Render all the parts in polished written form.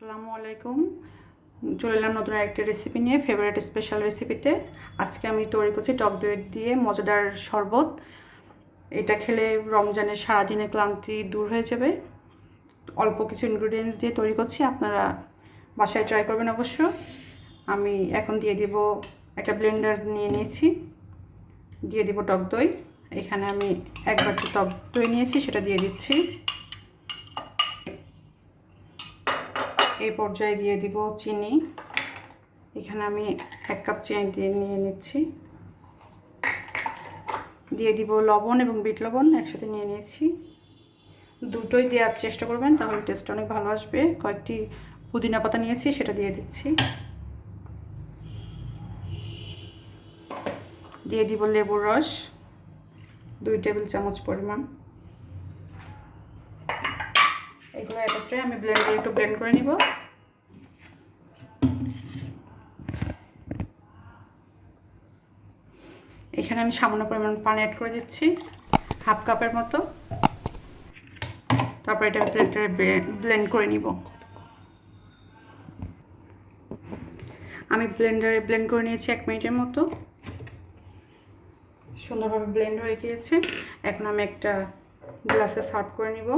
আসসালামু আলাইকুম। চলে এলাম নতুন একটা রেসিপি নিয়ে, ফেভারিট স্পেশাল রেসিপিতে। আজকে আমি তৈরি করছি টক দই দিয়ে মজাদার শরবত। এটা খেলে রমজানের সারাদিনের ক্লান্তি দূর হয়ে যাবে। অল্প কিছু ইনগ্রিডিয়েন্টস দিয়ে তৈরি করছি, আপনারা বাসায় ট্রাই করবেন অবশ্য। আমি এখন দিয়ে দিব, একটা ব্লেন্ডার নিয়ে নিয়েছি, দিয়ে দিব টক দই। এখানে আমি এক বাটি টক দই নিয়েছি, সেটা দিয়ে দিচ্ছি। এই পর্যায়ে দিয়ে দিব চিনি। এখানে আমি 1 কাপ চিনি নিয়ে নিচ্ছি। দিয়ে দিব লবণ এবং বিট লবণ একসাথে নিয়ে নিয়েছি। দুটোই দেওয়ার চেষ্টা করবেন, তাহলে টেস্ট অনেক ভালো আসবে। কয়েকটি পুদিনা পাতা নিয়েছি, সেটা দিয়ে দিচ্ছি। দিয়ে দিব লেবুর রস 2 টেবিল চামচ পরিমাণ। এগুলো একত্রে আমি ব্লেন্ডারে একটু ব্লেন্ড করে নিব। এখানে আমি সামান্য পরিমাণ পানি অ্যাড করে দিচ্ছি, 1/2 কাপের মতো। তারপর এটা ব্লেন্ডারে ব্লেন্ড করে নিব। আমি ব্লেন্ডারে ব্লেন্ড করে নিয়েছি 1 মিনিটের মতো। সুন্দরভাবে ব্লেন্ড হয়ে গিয়েছে। এখন আমি একটা গ্লাসে সার্ভ করে নিব।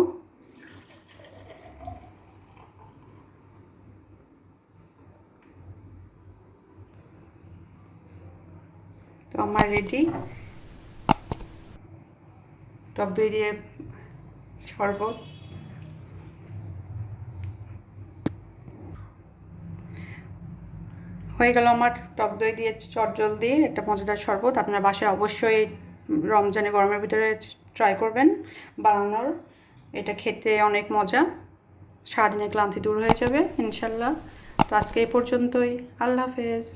তো আমার রেডি টক দই দিয়ে শরবত। হয়ে গেল আমার টক দই দিয়ে চটজলদি একটা মজাদার শরবত। আপনারা বাসায় অবশ্যই রমজানে গরমের ভিতরে ট্রাই করবেন বানানোর। এটা খেতে অনেক মজা, সারাদিনের ক্লান্তি দূর হয়ে যাবে ইনশাল্লাহ। তো আজকে এই পর্যন্তই। আল্লাহ হাফেজ।